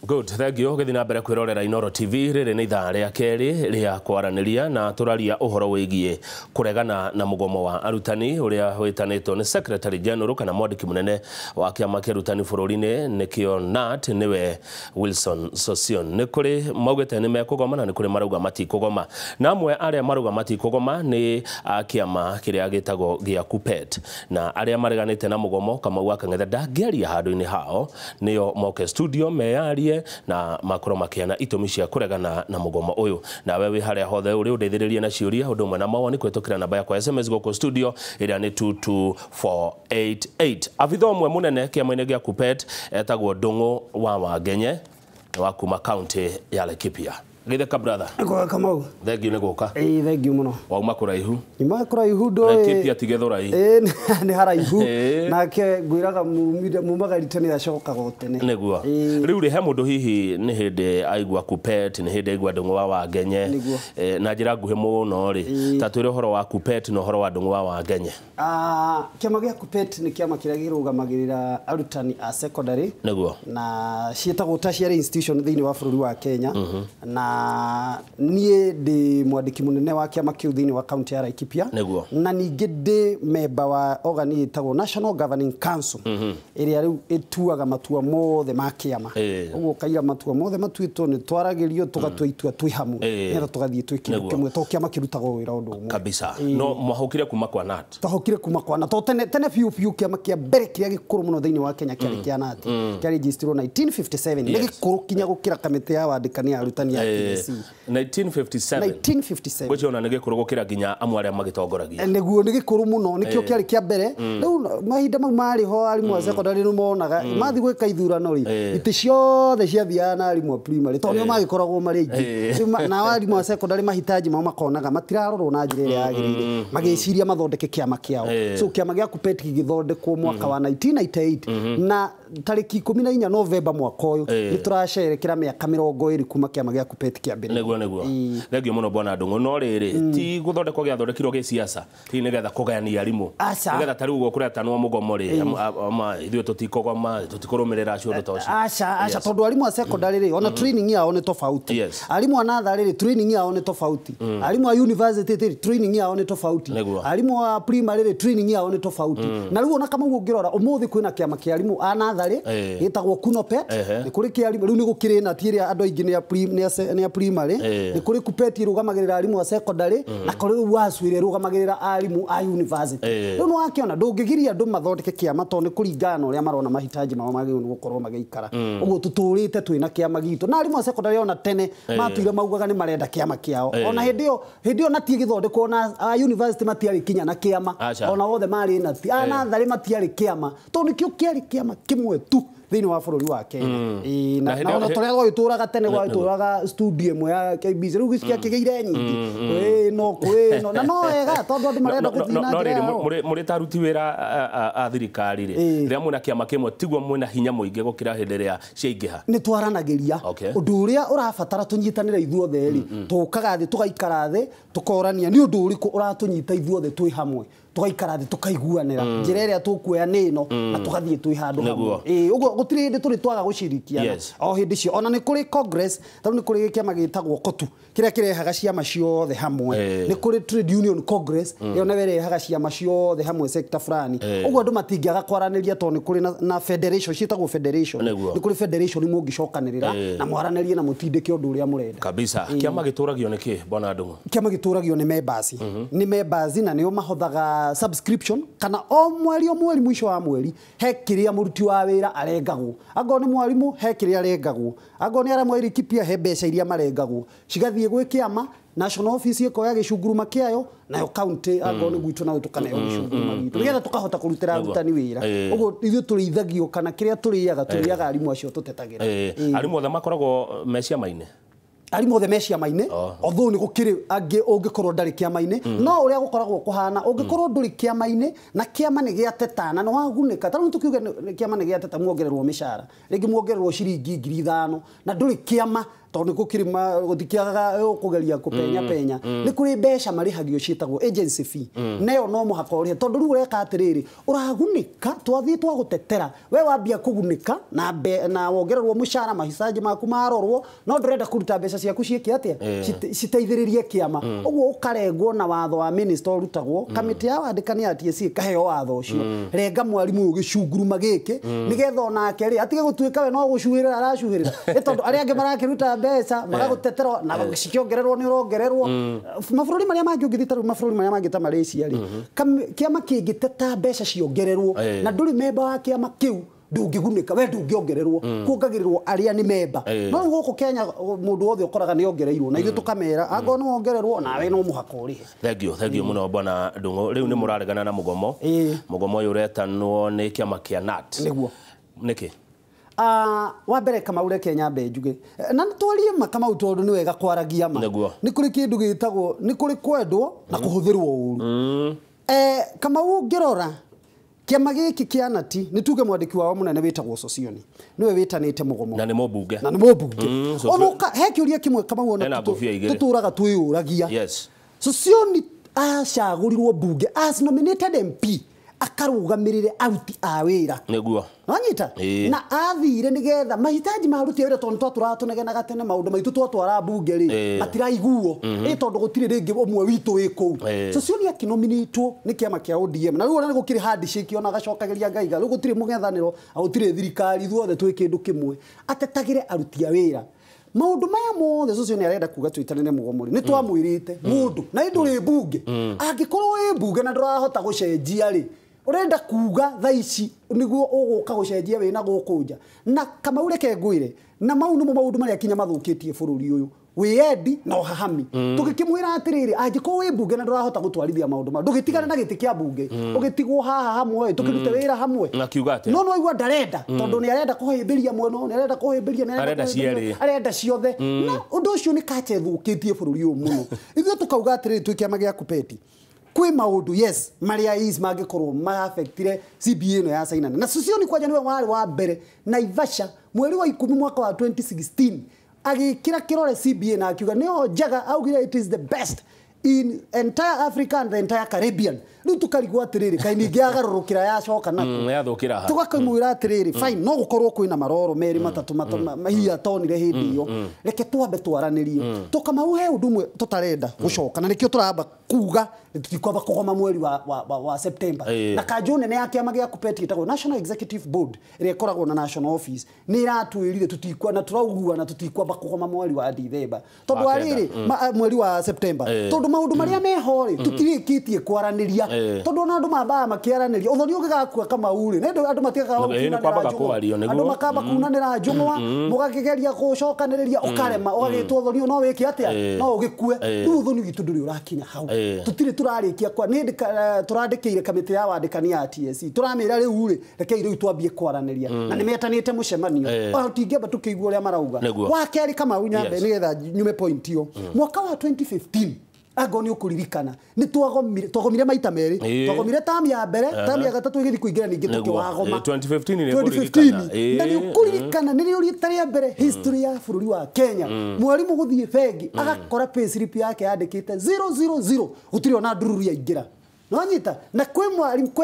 Good, thank you. Githina mbere kwirorera Inoro TV riri ni ithaa ria keri ria kwaraniria na turaria uhoro wigie kuregana na mugomo wa arutani uria witanitwo ni Secretary General kana mwandiki munene wa kiama kia arutani bururi-ini nikio NAT niwe Wilson Sossion. Ni kuri maugite ni mekugoma na ni kuri marauga matikugoma. Na amwe aria marauga matikugoma ni kiama kiria gitagwo gia KUPPET na aria mareganite na mugomo kama wakangetha ndageria handu-ini hao niyo moke studio meyarie na makoro makiana itumi cia kuregana na mugomo uyu. Na wewe haria hothe uri undeithiririe na ciuria undu mwe na mawoni kwetukira namba yakwa SMS goko studio iria ni 22488. Afitho mwe munene kiama-ini gia KUPPET etagwo Ndung'u wa Wangenye wa kuma county ya Laikipia. Githeka brother. Kwa Kamau. Thank you ni guka. Thank you muno. Wauma kuraihu. Ima kuraihu do. Laikipia tigethora ni haraihu. Na ke gwiraga mumaga ritani ya shoka gotene. Neguo. Riu ri he mundu hihi ni hindi aigua KUPPET ni hindi aigua Ndung'u wa Wangenye. Na njira nguhi muno ri. Tatwire horo wa KUPPET no horo wa Ndung'u wa Wangenye. Kiama gia KUPPET ni kiama kiria girugamagirira arutani a secondary. Neguo. Na cietagwo tertiary institution thiini wa bururi wa Kenya. Na nie ndi mwandiki munene wa kiama kiu thiini wa county ya Laikipia. Na ningi ndi member wa organ itagwo National Governing Council iria riu ituaga matua mothe ma kiama. Uguo kaira matua mothe matuitwo ni twaragirio tugatua itua twi hamwe nira tugathie twikire kimwe to kiama kirutagwo wira undu umwe kabisa. No mwahukire kuma kwa NAT. Twahukire kuma kwa NAT. Tene fiu kiama kia mbere kiria gikuru muno thiini wa Kenya kiari kia NAT kia registrwo 1957 ni gikuru kinya gukira kamiti ya wandikani ya arutani ya 1957 Gwicho na nige kurugukira ginya amwe aria magitongoragia. Neguo ni gikuru muno nikio kiari kia mbere. Riu mahinda mau mari ho arimu a secondary no monaga mathi gwika ithurano ri iti ciothe ciathiana arimu a primary tonyo magikoragwo mari aingi na arimu a secondary mahitaji mao makonaga matirarorwo na njira iria yagirire magiciria mathondeke kiama kiao. So kiama gia KUPPET githondekwo mwaka wa 1998 na tariki 14 November mwaka uyu ni turacerekera miaka 20 kuma kiama gia KUPPET kia mbere. Neguo. Thengio muno bwana Ndung'u no riri ti guthondekwo gia thondekirwo gi siasa ti nigetha kugayania arimu nigetha tari ugo kuretanwo mugomo ri ama ithuĩ tutikogoma tutikurumirira ciundu toci. Acha tondu arimu a secondary ri ona training yao ni tofauti. Arimu a natharĩ ri training yao ni tofauti. Arimu a university ri training yao ni tofauti. Arimu a primary ri training yao ni tofauti. Na riu ona kama ungirora umuthi kwina kiama kia arimu a natharĩ gitagwo KUPPET ni kuri kia arimu riu ni gukiri na tiria andu aingi ni a primary ni kuri KUPPET irugamagirira arimu a secondary na kuri waswire irugamagirira arimu a university. Riu no akiona ndungigiria andu mathondeke kiama to ni kuringana uria marona mahitaji mao magirwo ni gukorwo magiikara. Uguo tuturite twina kiama gitu na arimu a secondary ona tene matuire maugaga ni marenda kiama kiao. Ona hindio na tie githondekwo na university matiari kinya na kiama ona wothe mari na ti anathari matiari kiama to nikio kiari kiama kimwe tu thiini wa bururi wa Kenya. Na ona toria gwituraga tene gwituraga studio imwe ya KBC riu gicikia kigeire nyingi no na no ega tondu andu marenda kuthina njira muri taruti wira a thirikari ri ria mwina kiama kimwe tigwo mwina hinya muingi gukira hindi ria ciaingiha ni twaranagiria undu uria urabatara tunyitanire ithuothe ri tukaga thi tugaikara thi tukorania ni undu uriku uratunyita ithuothe twi hamwe tugaikara thi tukaiguanira njira iria tukuoya nino na tugathie twi handu hamwe. Uguo gutiri hindi turi twaga gucirikiana o hindi cio ona ni kuri congress taru ni kuri kiama gitagwo KOTU kiria kirehaga ciama ciothe hamwe. Ni kuri trade union congress iyo na werehaga ciama ciothe hamwe sector fulani. Uguo andu matingiaga kwaraniria to ni kuri na federation citagwo federation ni kuri federation mungicokanirira na mwaranirie na mutindike undu uria murenda kabisa. Kiama gituragio ni ki bwana Ndung'u? Kiama gituragio ni members ni members na nio mahothaga subscription kana o mweri mwisho wa mweri he kiria muruti wa wira arengagwo. Ango ni mwarimu he kiria arengagwo. Ango ni ara mweri kipia he mbeca iria marengagwo cigathie gwi kiama national office ikoya gicunguruma kiayo nayo county ango ni gwitu na tukanayo gicunguruma gitu nigetha tukahota kurutira arutani wira. Uguo ithu turithagio kana kiria turiaga arimu acio tutetagira. Arimu othe makoragwo meciama-ini arimu othe meciama-ini although ni gukiri angi ungikorwo ndari kiama-ini no uria gukoragwo kuhana ungikorwo nduri kiama-ini na kiama ni giatetana no wagunika taru tukiuga kiama ni giateta muongererwo mishara ringi muongererwo ciringi 5,000 na nduri kiama tondu gukirima gutikiaga ukugeria kupenya penya ni kuri mbeca marihagio citagwo agency fee nayo no muhaka uri tondu ru ureka atiriri uragunika twathie twagutetera we wambia kugunika na wongererwo mushara mahisaji maku marorwo no ndurenda kuruta mbeca ciaku cieke atia citeithiririe kiama uguo ukarengwo na watho wa minister urutagwo kamiti ya wandikani ya TSC kaheo watho ucio renga mwarimu ugicunguruma giki nigetha onake ri atige gutuika we no gucuhirira aracuhirira tondu ari ange marakiruta mbeca magagutetera na cikiongererwo ni urongererwo mabũrũri maria mangi ungithita mabũrũri maria mangi ta Malaysia ri kiama kingiteta mbeca ciongererwo na nduri memba wa kiama kiu ndungigunika we ndungiongererwo kuongagirirwo aria ni memba no guku Kenya mundu wothe ukoraga ni ongereirwo na ithu tukamera ango no ongererwo nawe no muhaka uri thank you muno bwana Ndung'u riu ni muraregana na mugomo uyu uretanwo ni kiama kia NAT niguo niki wa mbere Kamau Kenya njuge na twarie Kamau tondu ni wega kwaragia ma ni kuri kindu gitagwo ni kuri kwendwo na kuhuthirwo uru Kamau ngirora kiama giki kia NAT ni tuge mwandiki wao munene witagwo Socioni niwe witanite mugomo na ni mobunge onoka he kiuria kimwe Kamau ona tuturaga twiyuragia Socioni acagurirwo bunge as nominated MP akarugamirire aruti a wira niguo wanyita na athire nigetha mahitaji maruti wira tondu twaturatunegena gatene maundu maitu twatwara bunge ri matiraiguo tondu gutire ringi umwe witu wiku Socioni akinominitwo ni kiama kia ODM na riu ona gukiri handshake ona gacokageria ngaiga riu gutire mugethaniro gutire thirikari thuothe twi kindu kimwe atetagire aruti a wira maundu maya mothe Socioni arenda kuga twitanene mugomori ni twamwirite mundu na induri bunge angikorwo wi bunge na ndurahota gucenjia ri urenda kuga thaici niguo uguka gucenjia wina gukunja na Kamau reke ngwire na maundu maria kinya mathukitie bururi uyu wiendi na uhahami tugikimwira atiriri angikorwo wi bunge na ndurahota gutwarithia maundu ma ndugitigana na giti kia bunge ugitigwo haha hamwe tukirute wira hamwe na kiuga ati no igwa ndarenda tondu ni arenda kuhimbiria mweno ni arenda kuhimbiria arenda ciothe na undu ucio ni kache thukitie bururi uyu muno ithuĩ tukauga atiriri twi kiama gia kupeti kwi maundu yes maria is magikorwo ma affectire CBA no ya China na Socioni kwaja niwe wari wa mbere na Ivasha mweri wa 10 mwaka wa 2016 agikira kirore CBA na akiuga nio jaga augire it is the best in entire Africa and the entire Caribbean riu tukarigwa atiriri kaini ngiagarurukira ya coka na yathukira ha tugakamwira atiriri fine no gukorwo kwina maroro meri matatu mahia tonire hindi iyo reke twambe twaranirie Kamau he undu mwe tutarenda gucoka na nikio turamba kuga tutikwamba kugoma mweri wa September na kajone ne yake amagia kupeti itagwo National Executive Board irekoragwo na National Office ni iratwirire tutikwa na turaugua na tutikwamba kugoma mweri wa December tondu ariri mweri wa September tondu maundu maria mehori tutirikitie kwaraniria tondu na andu mabaya makiaraniria uthoni ugigakua Kamau ri nendo andu matigaga andu makamba kunanira njungwa mugakigeria gucokaniriria ukarema ugagitwo uthoni no wiki atia no ugikue riu uthoni gitu nduri urakinya hau tutire turarikia kwa ni turandikire kamiti ya wandikani ya TSC turamira riu ri reke riu twambie kwaraniria na nimetanite mucemanio atingeba tukigua uria marauga wa keri Kamau nyambe nigetha nyume point iyo mwaka wa 2015 agoni ukuririkana ni twagomire maita meri twagomire tamu ya mbere tamu ya gatatu igithi kuingira ningi tukiwagoma 2015 ni ukuririkana ni rita ria mbere history ya bururi wa Kenya mwarimu guthie bengi agakora pay slip yake yandikite 000 gutiri ona ndururu ya ingira nonyita na kwe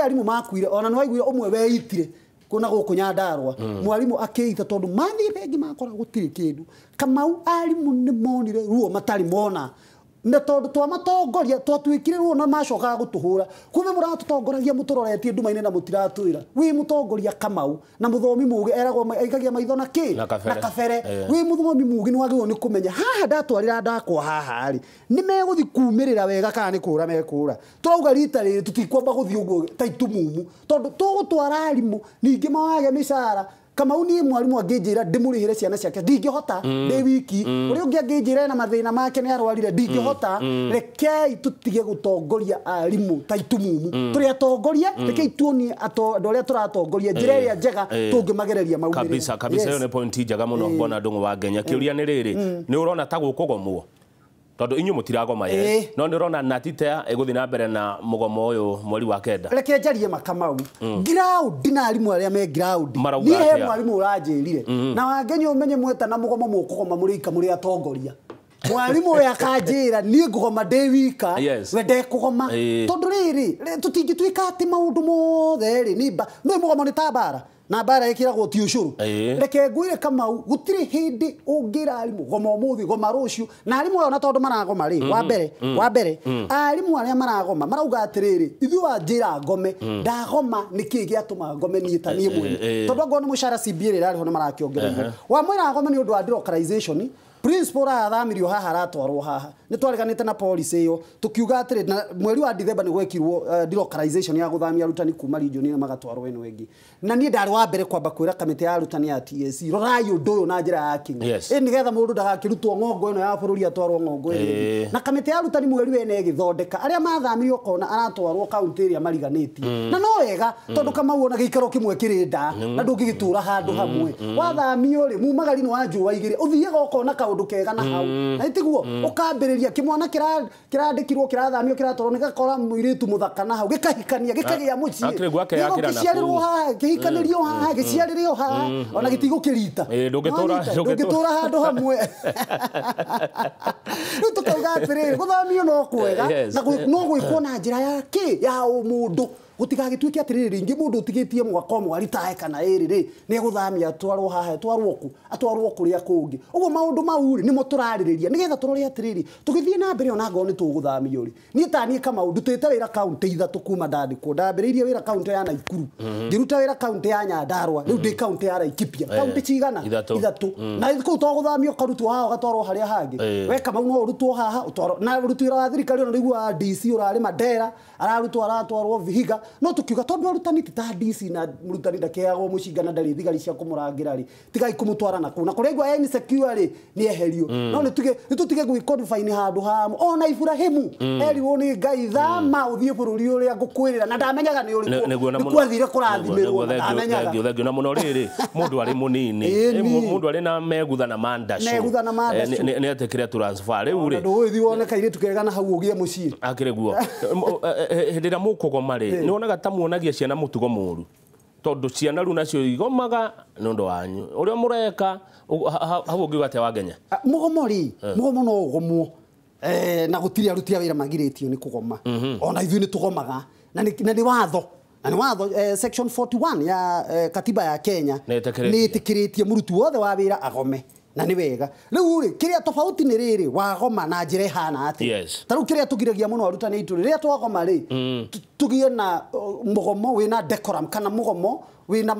arimu makuire ona no aiguire umwe weitire kuna guku Nyandarua mwarimu akiita tondu mathi bengi makora gutiri kindu Kamau arimu ni monire ruo matari mona na tondu twamatongoria twatwikire ruo macokaga gutuhura kume muratutongoragia muturoretie ndumaine na mutiratwira wi mutongoria Kamau na muthomi muge eragwo aigagia maitho na ki na kabere wi muthomi muge nwagirwo ni kumenya haha ndatwarira ndakwa haha ari ni meguthi kumirira wega kana ni kura mekura turauga rita riri tutikwamba guthi uguo taitumumu tondu tugutwara arimu ningi mawage mishara Kamau ni mwarimu angijira ndimurihire ciana ciake ndingihota ndi wiki uri ungi angijira na mathina make ni arwarire ndingihota rekei tutige gutongoria arimu taitumumu turi atongoria rekei tuonie atondoria turatongoria njira iria njega tungimagereria maumire kabisa yo ne point njega muno bona Ndung'u wa Ngenya kiuria ni riri ni urona ta gukugomwo tondu inyu mutiragoma ye no ndirona Natite iguthi na mbere na mugomo uyu mweri wa kenda reke njarie Makamau ground na arimu aria me ground ni he mwarimu uranjirire na wangenye umenye mweta na mugomo mukugoma murika muri atongoria mwarimu ya kanjira ni ngugoma ndi wika we ndekugoma tondu riri tutingituika ati maundu mothe ri ni mugomo ni tabara na bara ikiragwo ti ucuru reke ngwire Kamau gutiri hindi ungira arimu goma umuthi goma rucio na arimu ona tondu maragoma ri wa mbere arimu aria maragoma marauga atiriri ithu wanjira ngome ndagoma niki giatuma ngome ni tani mwene tondu ngo ni mushara CBA rari ho marakiongerera wa mwira ngome ni undu wa delocalization principal athamirio haha aratwarwo haha ni twariganite na policy iyo tukiuga atiri mweri wa December ni gwekirwo delocalization ya guthamia arutani kuma region na magatwarwo eno wengi na ni ndari wa mbere kwamba kwira kamite ya arutani ya TSC rorai undu uyu na njira ya kinga ni getha mundu ndagakirutwo ngongo eno ya bururi atwarwo ngongo eno na kamite ya arutani mweri wene githondeka aria mathamirio kona aratwarwo county area mariganiti na no wega tondu Kamau ona giikaro kimwe kirinda na ndungigitura handu hamwe wathamio ri mumagari ni wanjuwa igire uthiaga ukona kaundu kega na hau na itiguo ukambiriria kimwana kirandikirwo kirathamio kiratoro nigakora muiritu muthaka na hau gikahikania gikagia mucii akire gwake yakira na ku gikanirio haha giciaririo haha ona gitigo kirita ndugitura handu hamwe tukauga atiriri guthamio no kwega na no gwikwo na njira ya ki ya umundu gutigagituike atiriri ringi mundu utigitie mwaka omwe ritae kana iri ni guthamia atwarwo haha atwarwo kuria kungi ugo maundu mauri ni muturaririria nigetha turore atiriri tugithie na mbere ona ngo ni tuguthamio ri ni tani Kamau ndutete wira county ithatu kuma ndandikwo ndambiriirie wira county ya Naikuru ngiruta wira county ya Nyandarua riu ndi county ya Laikipia county cigana ithatu na ku tuguthamio karutwo haha gatwarwo haria hangi we Kamau no urutwo haha utwarwo na urutwira wa thirikari ona rigwa DC urari Mandera aratwarwo Vihiga no tukiuga tondu arutani ta DC na murutani ndakeagwo mucingana ndari thigari cia kumurangira ri tigai kumutwara na kuna kuregwa yani security ni eherio no ni tutige gwicodifine handu ha ona Ibrahimu eri woni ngai thama uthie bururi uria ngukwirira na ndamenyaga ni uri ni kwathire kurathimirwo ndamenyaga thengio na muno riri mundu ari munini mundu ari na megutha na mandasho ni atekire transfer riu ri ndu uthi woneka ire tukegana hau ugie mucii akire guo hindira mukugoma ri ni onaga tamuonagia ciana mutugo muru tondu ciana ru nacio igomaga nundu wanyu uria mureka hau ungiuga ate wagenya mugomo ri mugomo no ugomwo na gutiri aruti wira magiritio ni kugoma ona ithu ni tugomaga na ni watho section 41 ya katiba ya Kenya ni tikiritie murutu wothe wa wira agome na ni wega riu ri kiria tofauti ni riri wagoma na njire hana ati taru kiria tugiragia muno arutani itu riria twagoma ri tugie na mugomo wina decorum kana mugomo wina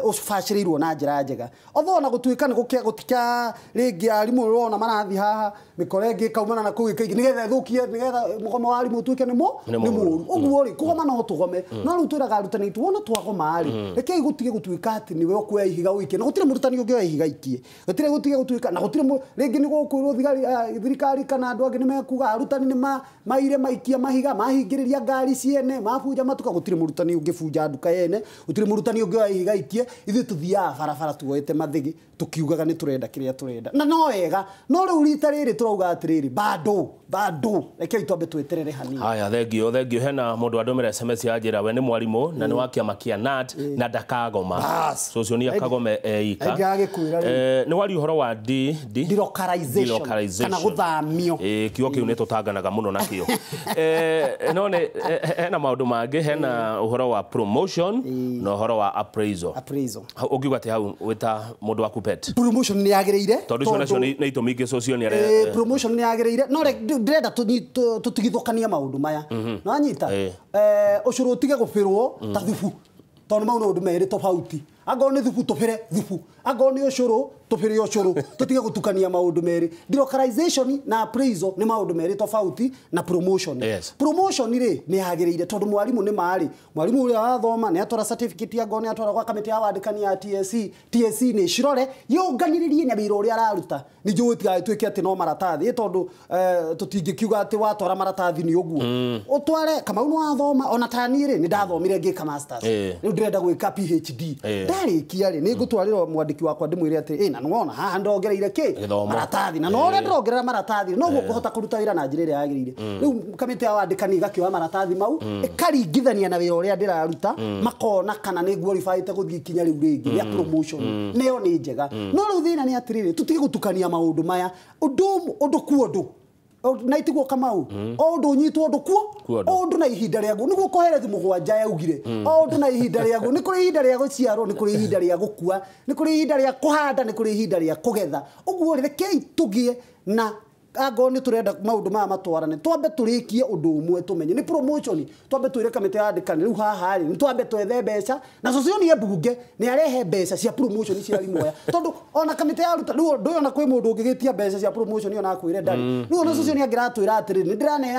ufashirirwo na njira njega otho na gutuika ni gutika ringi arimu urona marathi haha mikorenge kaumana na kuwi kaigi nigetha thukie nigetha mugomo wa arimu tuike ni muru uguo ri kugoma no tugome no ruturaga arutani itu wona twagoma ri reke gutige gutuika ati niwe okwe ihiga wiki na gutire murutani ungi ihiga ikie gutire gutige gutuika na gutire ringi ni gukwirwo thirikari kana andu angi ni mekuga arutani ni maire maikia mahiga mahingiriria ngari ciene mabuja matuka gutire murutani ungi buja nduka yene gutire murutani ungi ihiga ikie ithu tuthia barabara tuoete mathigi tukiugaga ni turenda kiria turenda na no wega no riu rita riri turauga atiriri bado reke itombe tweterere hanini haya thengio hena mundu andumira SMS ya njira we ni mwarimu na ni wakia makia nat na ndakagoma so cio ni akagome ika ni wari uhoro wa delocalization kana guthamio kiugo kiu ni tutanganaga muno nakio none hena maundu mangi hena uhoro wa promotion na uhoro wa appraisal ukiuga ati hau wita mundu wa kupet promotion ni yagireire tondu cio nacio ni itomingi social ni promotion ni yagireire no ndrenda tutigithokania maundu maya no anyita ucuru utige gubirwo ta thubu tondu mau no ndu meri tofauti ago ni thubu tupire thubu ago ni ucuru tupire ucuru tutige gutukania maundu meri delocalization na appraisal ni maundu meri tofauti na promotion promotion ri ni yagireire tondu mwarimu ni mari mwarimu uria wathoma ni atwara certificate ago ni atwara kwa kamiti ya wandikani ya TSC ni cirore yunganiririe nyabira uria araruta ni njuti tuike ati no maratathi tondu tutingikiuga ati watwara maratathi ni uguo utware kama uno wathoma ona tani ri ni ndathomire ngika masters ni ndirenda gwika PhD ndarikia ri ni ngutwarira mwandiki wakwa ndimwire ati na nuona haha ndongereire ki maratathi na no ria ndongerera maratathi no gukuhota kuruta wira na njira ria yagirire riu kamite ya wandikani gakioya maratathi mau ikaringithania na wira uria ndiraruta makona kana ni glorified guthii kinya riu ringi ya promotion neo ni njega no riu thina ni atiriri tutige gutukania maundu maya undu kuondu na itigwo Kamau ondu nyitwo ndu kuo ondu na ihinda riagu niguo koherethi mugwanja yaugire ondu na ihinda riagu ni kuri ihinda ria guciarwo ni kuri ihinda ria gukua ni kuri ihinda ria kuhanda ni kuri ihinda ria kugetha uguo rekei tugie na ago ni turenda maundu maya matwarane twambe turikie undu umwe tumenye ni promotion twambe twire kamite ya ndikani riu haha ni twambe twethe mbeca na socio ni ebunge ni arehe mbeca cia promotion cia rimoya tondu ona kamite ya ruta riu ndoyona kwi mundu ungigitia mbeca cia promotion ona akwire ndari riu ona socio ni angiratwira atiri ni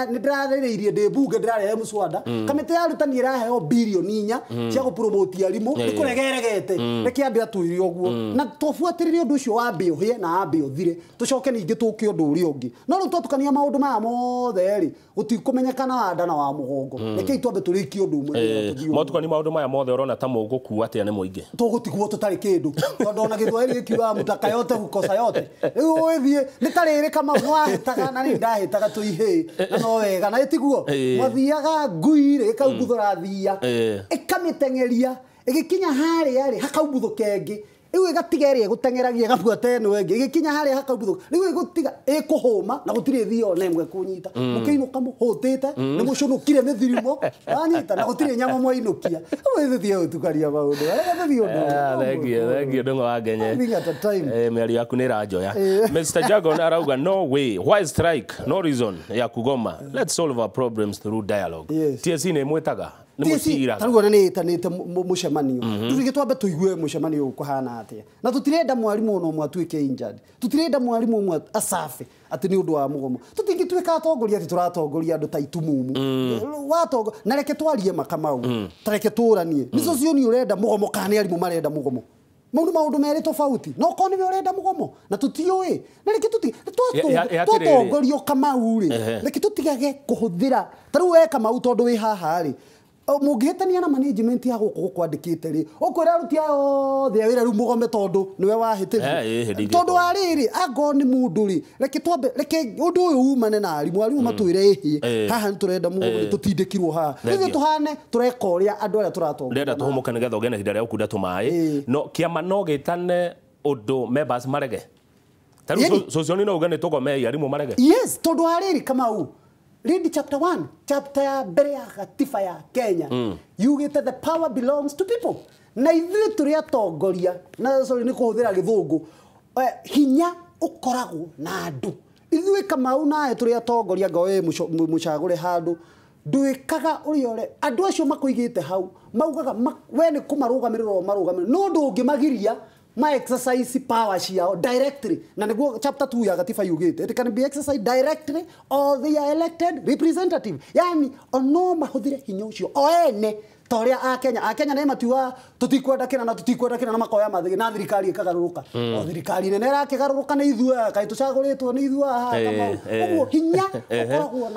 ndirareirie ndi bunge ndirarehe muswada kamite ya ruta ni iraheo bilioni 4 cia gupromote arimu ni kuregeregete reke ambe atwire oguo na tofuatirire undu ucio wambe uhie na ambe uthire tucoke ningi tuke undu uri ungi no ru twatukania maundu maya mothe ri utikumenyekana wanda na wa mugongo rekei twambe turikie undu umwe motukani maundu maya mothe urona ta muguku atia ni muingi tugutigwo tutari kindu tondu ona githweri gikiuga mutaka yote gukosa yote riu withie ni tariri kama mwahitaga na ni ndahitaga tuihi na no wega na itiguo mwathiaga nguire ikaumbuthura thia ikamitengeria igikinya hari ari hakaumbuthå kengi riu igatigeria gutengeragia gabuate no wengi igikinya hari hakaumbuthå riu igutiga ikuhuma na gutire thio nemwe kunyita mukiinuka muhutite ni mucunukire mithirimo anyita na gutire nyama mwinukia withithie utukaria maundu thengio ndungo wa genye meri yaku ni rajoya Mr. Jagon arauga no way why strike no reason ya kugoma let's solve our problems through dialogue TSC ni mwetaga ni musira tarugona ni itanite mucemanio turige twambe tuigue mucemanio ukuhana atia na tutirenda mwarimu no mwatuike injured tutirenda mwarimu mwa asafi ati ni undu wa mugomo tutingituika atongoria ati turatongoria andu ta itumumu watongo na reke twarie Makamau tareke turanie nicio cio ni urenda mugomo kana arimu marenda mugomo maundu meri tofauti no koni we urenda mugomo na tutioi na reke twatongorio Kamau ri reke tutigage kuhuthira taru we Kamau tondu wi haha ri mugihitania na management ya guku kwandikite ri ukwira ruti ayo thia wira ru mugome tondu niwe wahitirie tondu ariri ago ni mundu ri reke twambe reke undu uyu umane na arimu matwire ihie haha niturenda mugomo tutindikirwo haha ithu tuhane turekoria andu aria turatongoria ndenda tuhumuka nigetha ugene hinda ria ukunda tumai no kiama no gitane undu members marege taru socioni no ugene tugome arimu marege yes tondu ariri Kamau read chapter 1 chapter ya mbere ya gatiba ya Kenya yugite the power belongs to people na ithuĩ tũrĩ atongoria na sorry ni kuhuthira githungu hinya ukoragwo na andu ithuĩ Kamau nae tũrĩ atongoria ngoe mucagure handu nduikaga uriore andu acio makuigite hau maugaga we ni kumarugamiriro no ndungimagiria my exercise power ciao directly na niguo chapter 2 ya gatiba yugite it can be exercised directly or they are elected representative yani ono mahuthire hinya ucio oene toria a Kenya na matiwa tutikwenda kina na tutikwenda kina na makoya mathigi na thirikari ikagaruruka o thirikari nene rakigaruruka ni ithua kai tucaguritwo ni ithua ha Kamau hinya ukoragwo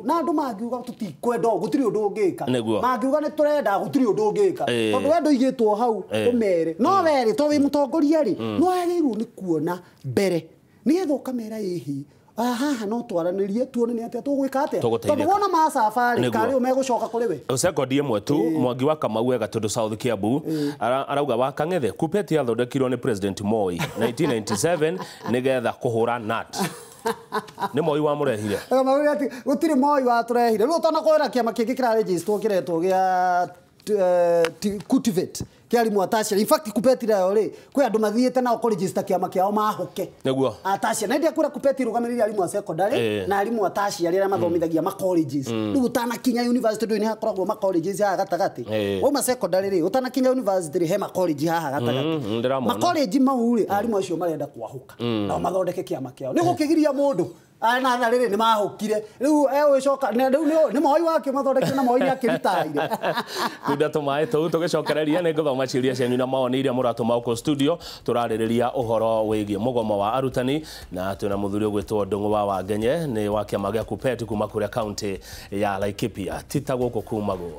na andu magiuga tutikwenda gutiri undu ungika magiuga ni turenda gutiri undu ungika tondu wendo igitwo hau umere no weri to wi mutongoria ri no agiru ni kuona mbere ni getho kamera ihi haha no twaranirie tuone ni atia tugwika atia tondu wona ma safari kari umegucoka kuri we second imwe tu Mwangi wa Kamau wega tondu South Kiambu arauga wa Kang'ethe Kuppet yathondekirwo ni President Moi 1997 nigetha kuhura NAT ni Moi wa murehire gutiri Moi wa turehire riu tona kwira kiama kingi kira register kiretwo gia cultivate kiarimu atacia in fact Kuppet ira ri kwi andu mathiete na register kiama kiao mahuke niguo atacia na ndia kura Kuppet rugamiriria arimu a secondary na arimu atacia aria mathomithagia ma colleges riu utana kinya university ni hakoragwo ma colleges haha gatagati uma secondary ri utana kinya university ri he ma college haha gatagati ma college mau ri arimu acio marenda kwahuka na mathondeke kiama kiao ni gukigiria mundu na riri ni mahukire riu wicoka ni Moi wake mathondeke na Moi akiritaire kuda tumai tugicokereria ni guthoma ciuria cianyu na maoni iria muratuma uko studio turaririria uhoro wigie mugomo wa arutani na tuna muthuri ugwitwo Ndung'u wa Wangenye ni wa kiama gia Kuppet kuma kuria county ya Laikipia tita guko kumago